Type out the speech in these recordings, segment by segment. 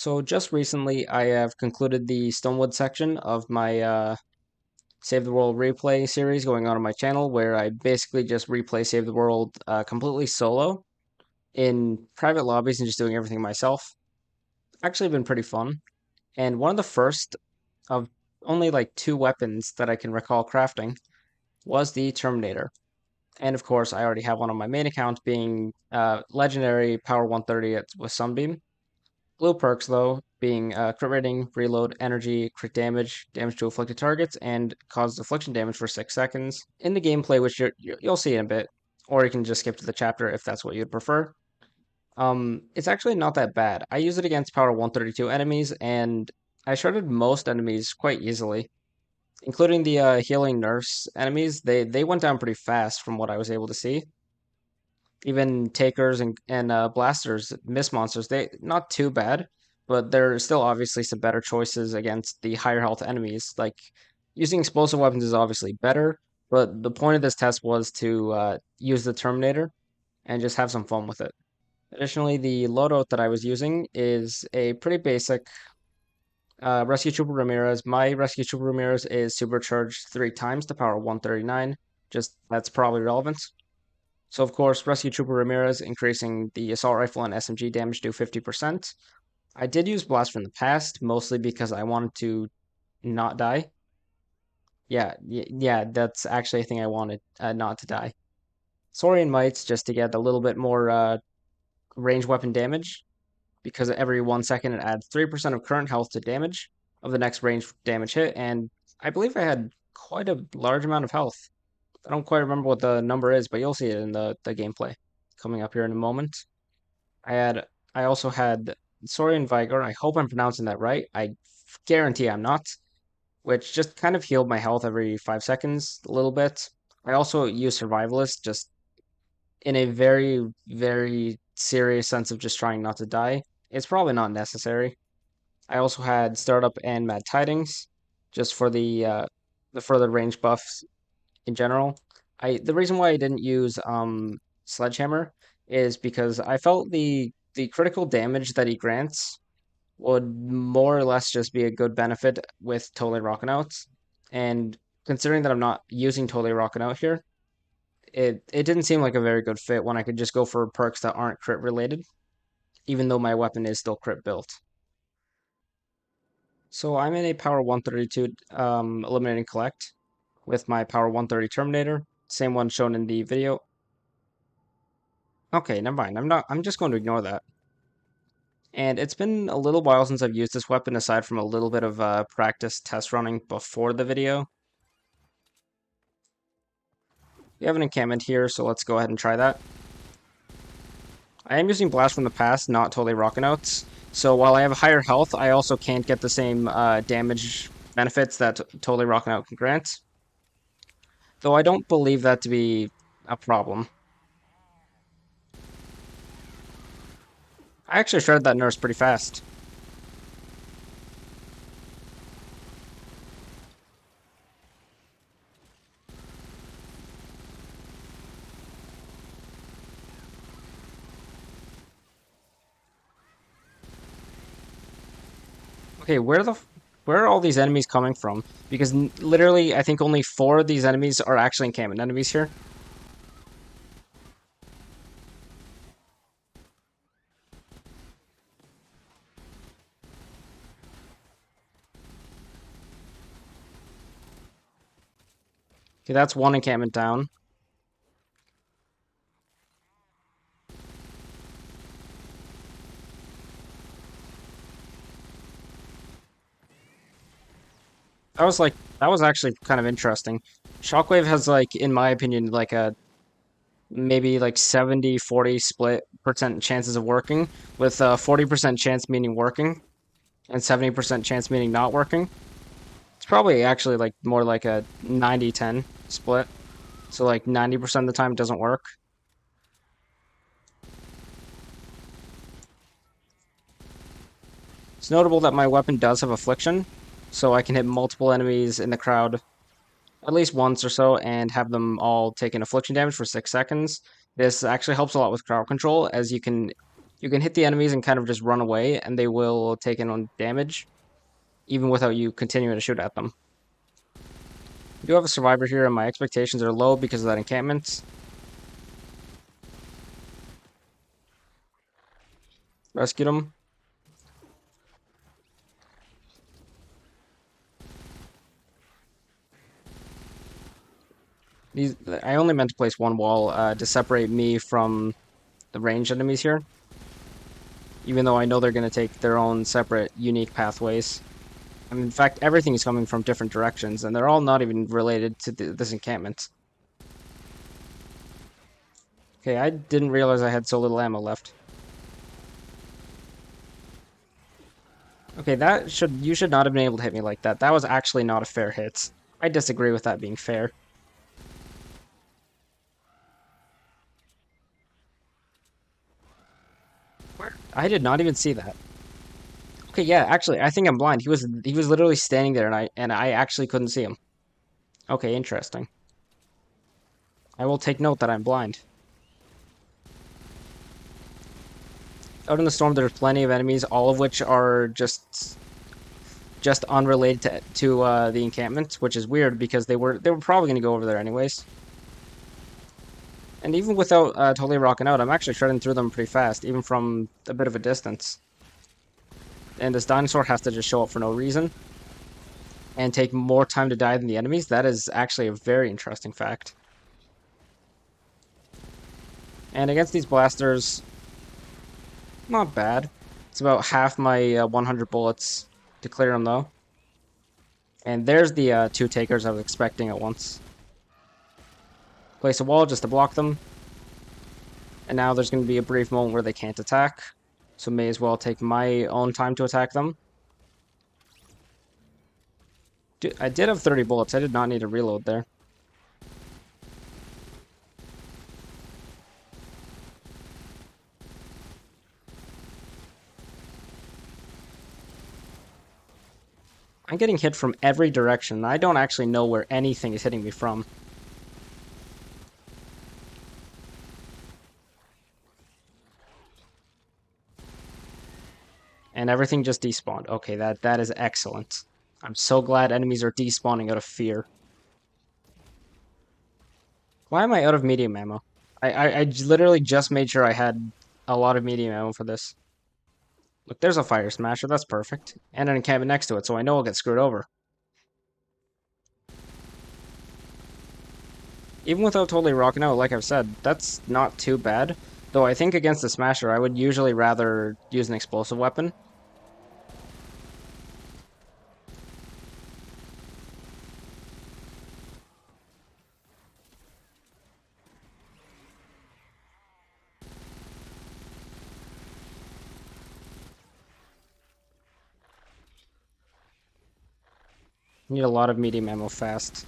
So just recently, I have concluded the Stonewood section of my Save the World replay series going on my channel, where I basically just replay Save the World completely solo in private lobbies and just doing everything myself. Actually been pretty fun. And one of the first of only like two weapons that I can recall crafting was the Terminator. And of course, I already have one on my main account being legendary power 130 with Sunbeam. Blue perks, though, being crit rating, reload, energy, crit damage, damage to afflicted targets, and causes affliction damage for 6 seconds. In the gameplay, which you'll see in a bit, or you can just skip to the chapter if that's what you'd prefer. It's actually not that bad. I use it against power 132 enemies, and I shredded most enemies quite easily, including the healing nurse enemies. They went down pretty fast from what I was able to see. Even takers and blasters, miss monsters, they not too bad, but there are still obviously some better choices against the higher health enemies. Like using explosive weapons is obviously better, but the point of this test was to use the Terminator and just have some fun with it. Additionally, the loadout that I was using is a pretty basic Rescue Trooper Ramirez. My Rescue Trooper Ramirez is supercharged 3 times to power 139. Just that's probably relevant. So, of course, Rescue Trooper Ramirez increasing the assault rifle and SMG damage to 50%. I did use Blast from the past, mostly because I wanted to not die. Yeah, that's actually a thing I wanted, not to die. Saurian Mites, just to get a little bit more range weapon damage, because every 1 second it adds 3% of current health to damage of the next range damage hit, and I believe I had quite a large amount of health. I don't quite remember what the number is, but you'll see it in the gameplay coming up here in a moment. I had I also had Saurian Vigor. I hope I'm pronouncing that right. I guarantee I'm not, which just kind of healed my health every 5 seconds a little bit. I also use Survivalist just in a very, very serious sense of just trying not to die. It's probably not necessary. I also had Startup and Mad Tidings just for the further range buffs in general. The reason why I didn't use Sledgehammer is because I felt the critical damage that he grants would more or less just be a good benefit with Totally Rockin' Out. And considering that I'm not using Totally Rockin' Out here, it didn't seem like a very good fit when I could just go for perks that aren't crit related, even though my weapon is still crit built. So I'm in a power 132 eliminating collect with my power 130 Terminator, same one shown in the video. Okay, never mind. I'm just going to ignore that. And it's been a little while since I've used this weapon, aside from a little bit of practice test running before the video. We have an encampment here, so let's go ahead and try that. I am using Blast from the Past, not totally Rockin' Outs. So while I have higher health, I also can't get the same damage benefits that totally Rockin' Out can grant. Though I don't believe that to be a problem. I actually shredded that nurse pretty fast. Okay, where are all these enemies coming from? Because literally, I think only 4 of these enemies are actually encampment enemies here. Okay, that's one encampment down. That was actually kind of interesting. Shockwave has like, in my opinion, like a maybe like 70-40 split percent chances of working, with 40% chance meaning working and 70% chance meaning not working. It's probably actually like more like a 90-10 split. So like 90% of the time it doesn't work. It's notable that my weapon does have affliction, so I can hit multiple enemies in the crowd at least once or so and have them all take an affliction damage for 6 seconds. This actually helps a lot with crowd control, as you can You can hit the enemies and kind of just run away, and they will take in on damage, even without you continuing to shoot at them. I do have a survivor here, and my expectations are low because of that encampment. Rescued him. I only meant to place one wall to separate me from the ranged enemies here, even though I know they're going to take their own separate, unique pathways. I mean, in fact, everything is coming from different directions, and they're all not even related to this encampment. Okay, I didn't realize I had so little ammo left. Okay, you should not have been able to hit me like that. That was actually not a fair hit. I disagree with that being fair. Where? I did not even see that. Okay, yeah, actually, I think I'm blind. He was literally standing there, and I actually couldn't see him. Okay, interesting. I will take note that I'm blind. Out in the storm, there's plenty of enemies, all of which are just unrelated to the encampment, which is weird because they were probably going to go over there anyways. And even without totally rocking out, I'm actually shredding through them pretty fast, even from a bit of a distance. And this dinosaur has to just show up for no reason and take more time to die than the enemies. That is actually a very interesting fact. And against these blasters, not bad. It's about half my 100 bullets to clear them, though. And there's the two takers I was expecting at once. Place a wall just to block them. And now there's going to be a brief moment where they can't attack. So may as well take my own time to attack them. Dude, I did have 30 bullets. I did not need to reload there. I'm getting hit from every direction. I don't actually know where anything is hitting me from. And everything just despawned. Okay, that is excellent. I'm so glad enemies are despawning out of fear. Why am I out of medium ammo? I literally just made sure I had a lot of medium ammo for this. Look, there's a fire smasher. That's perfect. And an encampment next to it, so I know I'll get screwed over. Even without totally rocking out, like I've said, that's not too bad. Though I think against the smasher, I would usually rather use an explosive weapon. Need a lot of medium ammo fast.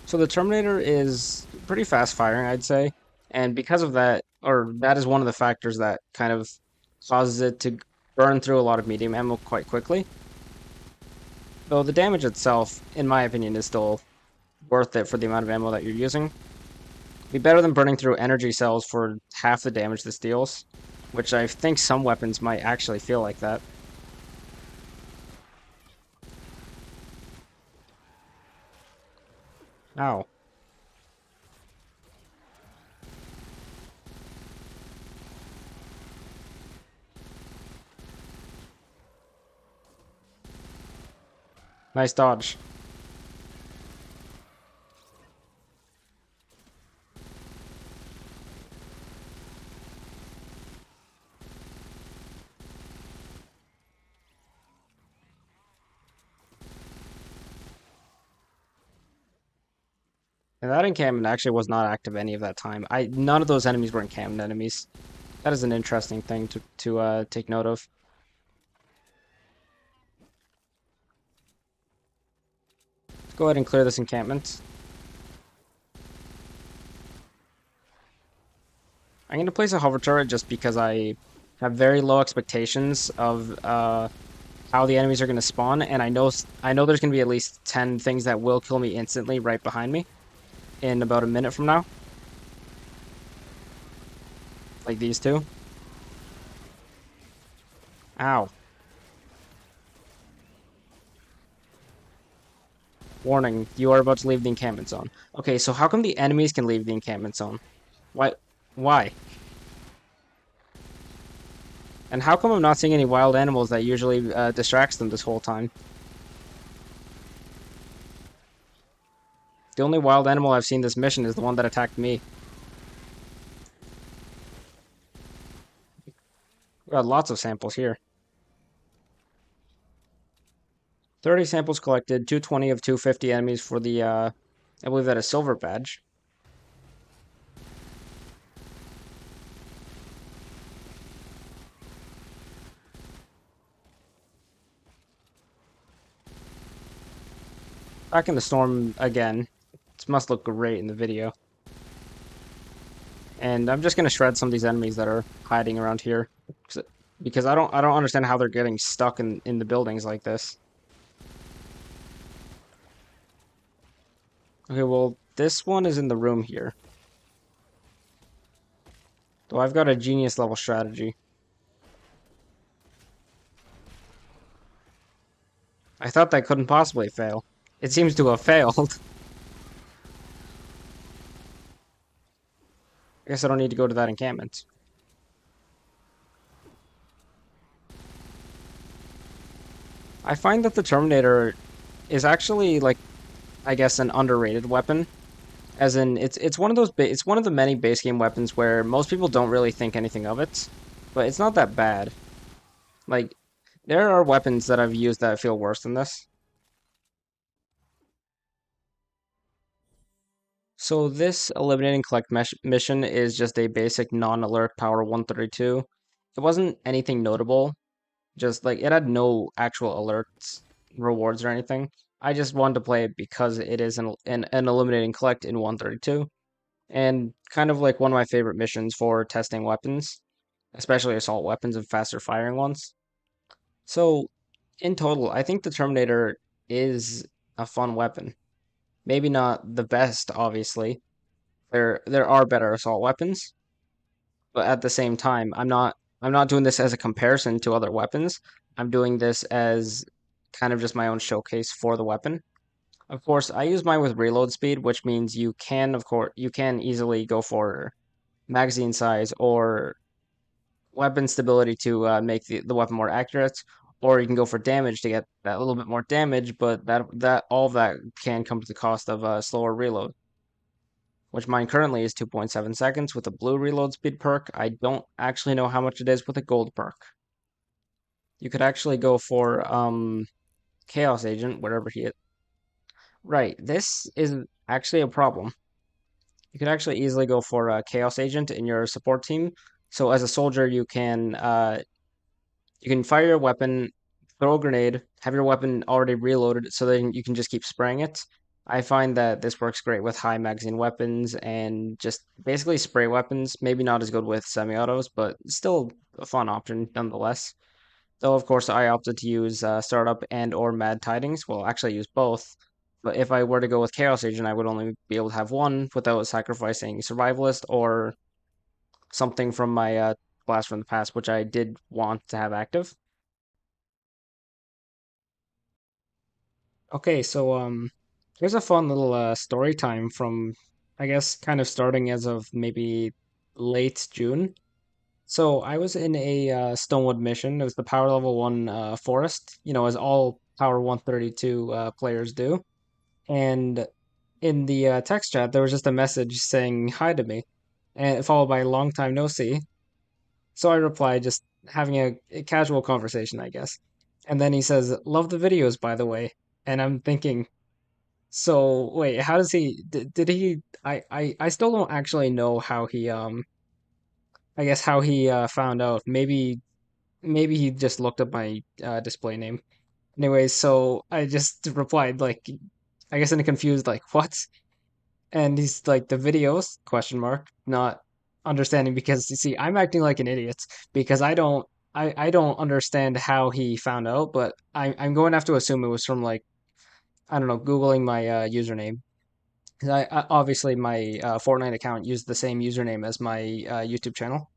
So the Terminator is pretty fast firing, I'd say. And because of that, or that is one of the factors that kind of causes it to burn through a lot of medium ammo quite quickly. Though the damage itself, in my opinion, is still worth it for the amount of ammo that you're using. Be better than burning through energy cells for half the damage this deals, which I think some weapons might actually feel like that. Ow. Nice dodge. And that encampment actually was not active any of that time. None of those enemies were encampment enemies. That is an interesting thing to take note of. Let's go ahead and clear this encampment. I'm going to place a hover turret just because I have very low expectations of how the enemies are going to spawn, and I know there's going to be at least 10 things that will kill me instantly right behind me in about a minute from now. Like these two. Ow. Warning, you are about to leave the encampment zone. Okay, so how come the enemies can leave the encampment zone? Why? Why? And how come I'm not seeing any wild animals that usually distracts them this whole time? The only wild animal I've seen this mission is the one that attacked me. We got lots of samples here. 30 samples collected, 220 of 250 enemies for the, I believe that is silver badge. Back in the storm again. This must look great in the video. And I'm just gonna shred some of these enemies that are hiding around here. Because I don't understand how they're getting stuck in the buildings like this. Okay, well, this one is in the room here. So I've got a genius level strategy. I thought that couldn't possibly fail. It seems to have failed. I guess I don't need to go to that encampment. I find that the Terminator is actually like, I guess, an underrated weapon. As in, it's one of those it's one of the many base game weapons where most people don't really think anything of it, but it's not that bad. Like, there are weapons that I've used that feel worse than this. So this eliminate and collect mission is just a basic non-alert power 132. It wasn't anything notable. Just like it had no actual alerts, rewards or anything. I just wanted to play it because it is an eliminate and collect in 132, and kind of like one of my favorite missions for testing weapons, especially assault weapons and faster firing ones. So in total, I think the Terminator is a fun weapon. Maybe not the best, obviously. There are better assault weapons, but at the same time, I'm not doing this as a comparison to other weapons. I'm doing this as kind of just my own showcase for the weapon. Of course, I use mine with reload speed, which means you can easily go for magazine size or weapon stability to make the weapon more accurate, or you can go for damage to get that little bit more damage, but that all of that can come to the cost of a slower reload, which mine currently is 2.7 seconds with a blue reload speed perk. I don't actually know how much it is with a gold perk. You could actually go for Chaos Agent, whatever he is. Right, this is actually a problem. You could actually easily go for a Chaos Agent in your support team. So as a soldier, you can fire your weapon, throw a grenade, have your weapon already reloaded, so then you can just keep spraying it. I find that this works great with high magazine weapons and just basically spray weapons. Maybe not as good with semi-autos, but still a fun option nonetheless. Though, of course, I opted to use Startup and or Mad Tidings. Well, actually, I use both. But if I were to go with Chaos Agent, I would only be able to have one without sacrificing Survivalist or something from my blast from the past, which I did want to have active. Okay, so here's a fun little story time from, I guess, kind of starting as of maybe late June. So I was in a Stonewood mission. It was the power level one forest, as all power 132 players do. And in the text chat, there was just a message saying hi to me, and followed by long time no see. So I replied, just having a casual conversation, I guess. And then he says, "Love the videos, by the way." And I'm thinking, so wait, how does he did he I still don't actually know how he I guess how he found out. Maybe he just looked up my display name. Anyways, so I just replied like I guess in a confused like what? And he's like the videos question mark, not understanding because you see I'm acting like an idiot because I don't understand how he found out, but I'm going to have to assume it was from like I don't know, googling my username. 'Cause obviously my Fortnite account used the same username as my YouTube channel.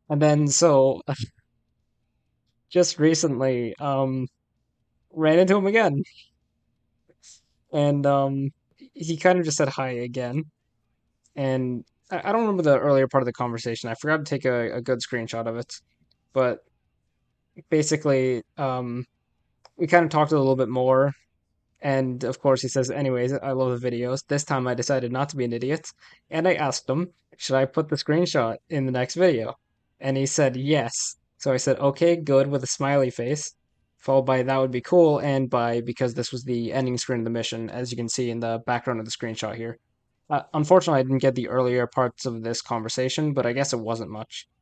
And then so just recently, ran into him again, and he kind of just said hi again, and I don't remember the earlier part of the conversation. I forgot to take a good screenshot of it, but basically, we kind of talked a little bit more. And of course, he says, anyways, I love the videos. This time I decided not to be an idiot. And I asked him, should I put the screenshot in the next video? And he said, yes. So I said, okay, good, with a smiley face, followed by that would be cool, and by because this was the ending screen of the mission, as you can see in the background of the screenshot here. Unfortunately, I didn't get the earlier parts of this conversation, but I guess it wasn't much.